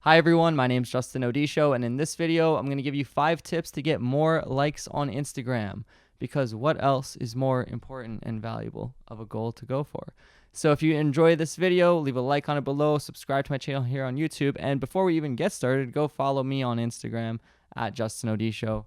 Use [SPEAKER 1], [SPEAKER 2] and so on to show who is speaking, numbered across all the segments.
[SPEAKER 1] Hi everyone, my name's Justin Odisho, and in this video, I'm going to give you 5 tips to get more likes on Instagram, because what else is more important and valuable of a goal to go for? So if you enjoy this video, leave a like on it below, subscribe to my channel here on YouTube, and before we even get started, go follow me on Instagram at Justin Odisho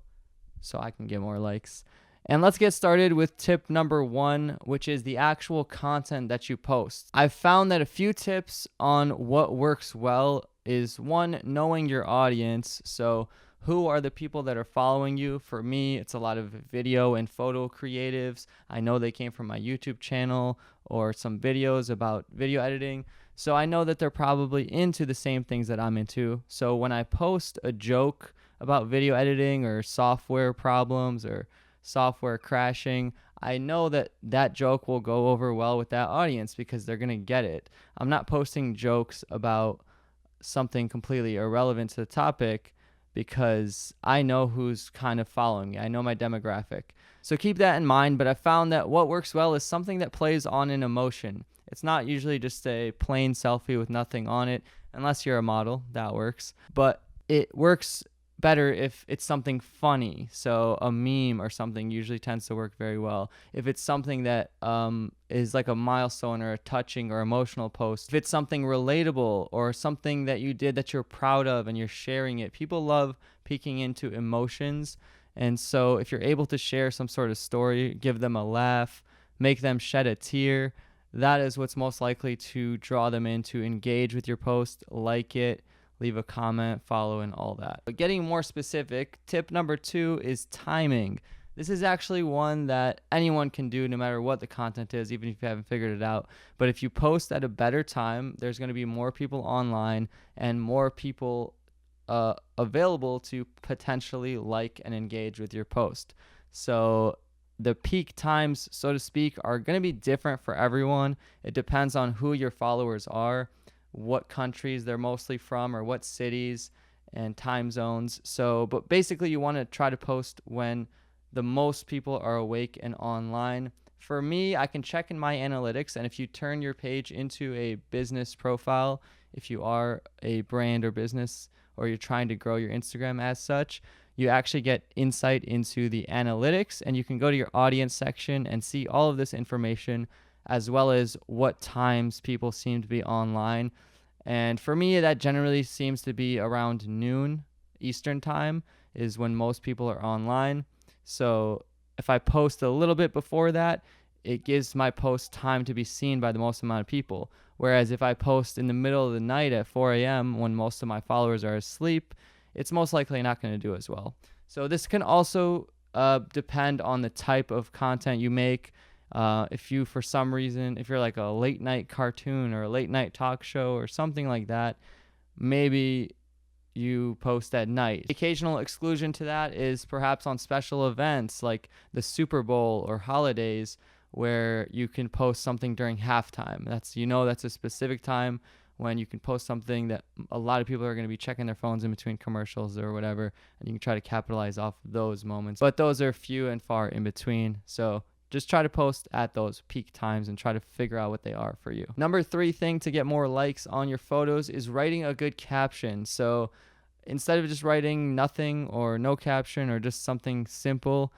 [SPEAKER 1] so I can get more likes. And let's get started with tip number 1, which is the actual content that you post. I've found that a few tips on what works well is 1, knowing your audience. So who are the people that are following you? For me, it's a lot of video and photo creatives. I know they came from my YouTube channel or some videos about video editing. So I know that they're probably into the same things that I'm into. So when I post a joke about video editing or software problems or software crashing, I know that that joke will go over well with that audience because they're going to get it. I'm not posting jokes about something completely irrelevant to the topic because I know who's kind of following me. I know my demographic. So keep that in mind, but I found that what works well is something that plays on an emotion. It's not usually just a plain selfie with nothing on it, unless you're a model, that works. But it works better if it's something funny. So a meme or something usually tends to work very well. If it's something that is like a milestone or a touching or emotional post, if it's something relatable or something that you did that you're proud of and you're sharing it, people love peeking into emotions. And so if you're able to share some sort of story, give them a laugh, make them shed a tear, that is what's most likely to draw them in to engage with your post, like it, leave a comment, follow, and all that. But getting more specific, tip number 2 is timing. This is actually one that anyone can do no matter what the content is, even if you haven't figured it out. But if you post at a better time, there's going to be more people online and more people available to potentially like and engage with your post. So the peak times, so to speak, are going to be different for everyone. It depends on who your followers are, what countries they're mostly from, or what cities and time zones. So, but basically you want to try to post when the most people are awake and online. For me, I can check in my analytics, and if you turn your page into a business profile, if you are a brand or business, or you're trying to grow your Instagram as such, you actually get insight into the analytics, and you can go to your audience section and see all of this information, as well as what times people seem to be online. And for me, that generally seems to be around noon Eastern time is when most people are online. So if I post a little bit before that, it gives my post time to be seen by the most amount of people. Whereas if I post in the middle of the night at 4 a.m. when most of my followers are asleep, it's most likely not going to do as well. So this can also depend on the type of content you make. If you, for some reason, if you're like a late night cartoon or a late night talk show or something like that, maybe you post at night. The occasional exclusion to that is perhaps on special events like the Super Bowl or holidays, where you can post something during halftime. That's a specific time when you can post something that a lot of people are going to be checking their phones in between commercials or whatever, and you can try to capitalize off those moments. But those are few and far in between. So just try to post at those peak times and try to figure out what they are for you. Number 3 thing to get more likes on your photos is writing a good caption. So instead of just writing nothing or no caption or just something simple,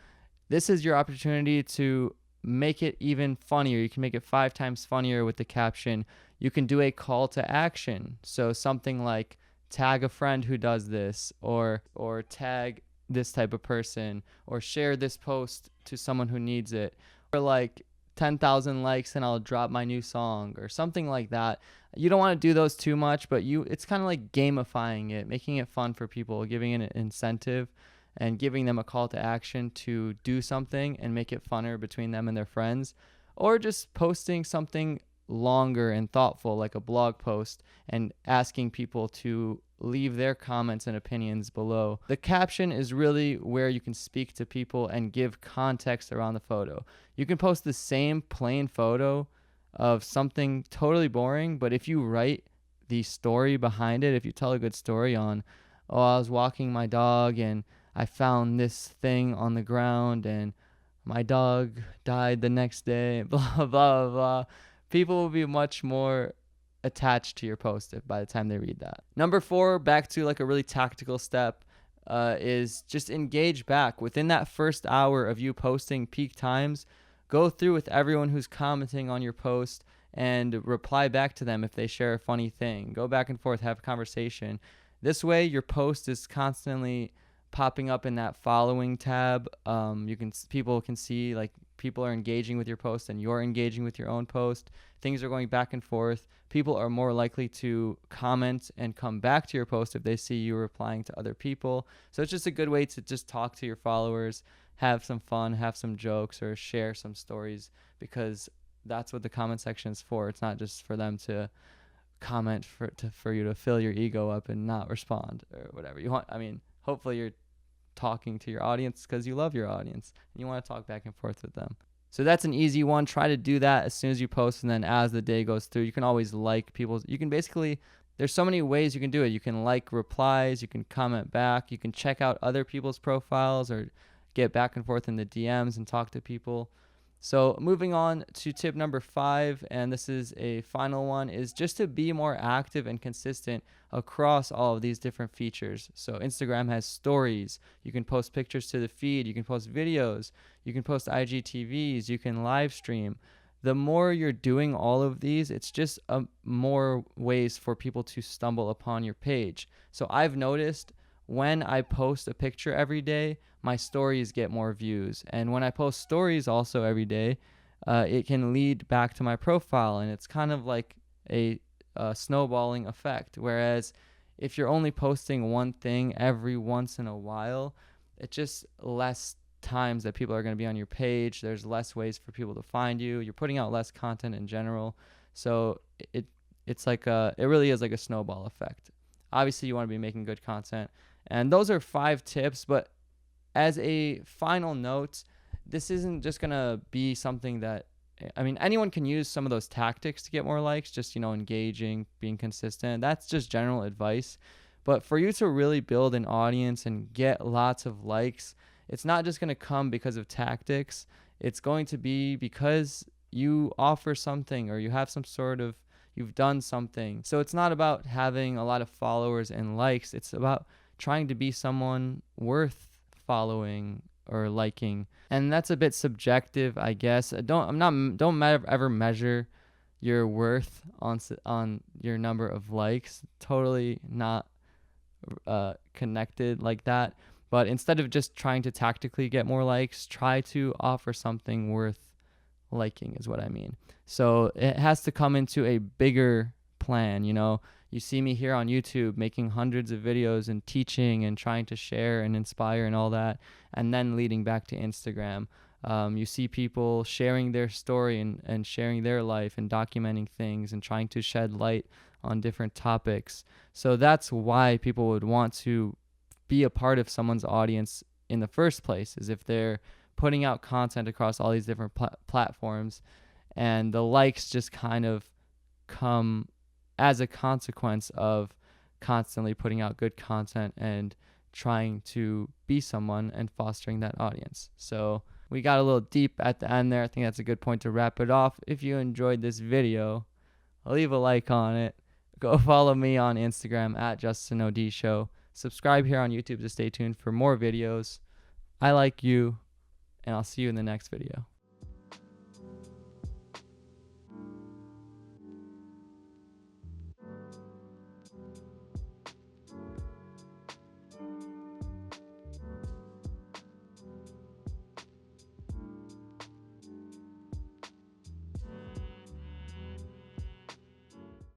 [SPEAKER 1] this is your opportunity to make it even funnier. You can make it 5 times funnier with the caption. You can do a call to action. So something like tag a friend who does this, or tag this type of person, or share this post to someone who needs it, or like 10,000 likes and I'll drop my new song or something like that. You don't want to do those too much, but it's kind of like gamifying it, making it fun for people, giving it an incentive and giving them a call to action to do something and make it funner between them and their friends, or just posting something longer and thoughtful like a blog post and asking people to leave their comments and opinions below. The caption is really where you can speak to people and give context around the photo. You can post the same plain photo of something totally boring, but if you write the story behind it, if you tell a good story on, oh, I was walking my dog and I found this thing on the ground and my dog died the next day, blah, blah, blah. People will be much more attached to your post by the time they read that. Number 4, back to like a really tactical step, is just engage back. Within that first hour of you posting peak times, go through with everyone who's commenting on your post and reply back to them if they share a funny thing. Go back and forth, have a conversation. This way, your post is constantly popping up in that following tab. People can see like people are engaging with your post and you're engaging with your own post. Things are going back and forth. People are more likely to comment and come back to your post if they see you replying to other people. So it's just a good way to just talk to your followers, have some fun, have some jokes, or share some stories, because that's what the comment section is for. It's not just for them to comment for you to fill your ego up and not respond or whatever you want. I mean, hopefully you're talking to your audience because you love your audience and you want to talk back and forth with them. So that's an easy one. Try to do that as soon as you post, and then as the day goes through, you can always like people's. You can basically, there's so many ways you can do it. You can like replies, you can comment back, you can check out other people's profiles or get back and forth in the DMs and talk to people. So moving on to tip number 5, and this is a final one, is just to be more active and consistent across all of these different features. So Instagram has stories. You can post pictures to the feed. You can post videos. You can post IGTVs. You can live stream. The more you're doing all of these, it's just more ways for people to stumble upon your page. So I've noticed when I post a picture every day, my stories get more views. And when I post stories also every day, it can lead back to my profile. And it's kind of like a snowballing effect. Whereas if you're only posting one thing every once in a while, it's just less times that people are going to be on your page. There's less ways for people to find you. You're putting out less content in general. So it's like it really is like a snowball effect. Obviously, you want to be making good content. And those are 5 tips, but as a final note, this isn't just going to be something that, I mean, anyone can use some of those tactics to get more likes, just, engaging, being consistent. That's just general advice. But for you to really build an audience and get lots of likes, it's not just going to come because of tactics. It's going to be because you offer something or you have you've done something. So it's not about having a lot of followers and likes. It's about trying to be someone worth following or liking, and that's a bit subjective, I guess. Don't ever measure your worth on your number of likes. Totally not connected like that. But instead of just trying to tactically get more likes, try to offer something worth liking, is what I mean. So it has to come into a bigger plan. You see me here on YouTube making hundreds of videos and teaching and trying to share and inspire and all that, and then leading back to Instagram. You see people sharing their story and sharing their life and documenting things and trying to shed light on different topics. So that's why people would want to be a part of someone's audience in the first place, is if they're putting out content across all these different platforms, and the likes just kind of come as a consequence of constantly putting out good content and trying to be someone and fostering that audience. So we got a little deep at the end there. I think that's a good point to wrap it off. If you enjoyed this video, leave a like on it. Go follow me on Instagram at JustinOdisho. Subscribe here on YouTube to stay tuned for more videos. I like you, and I'll see you in the next video.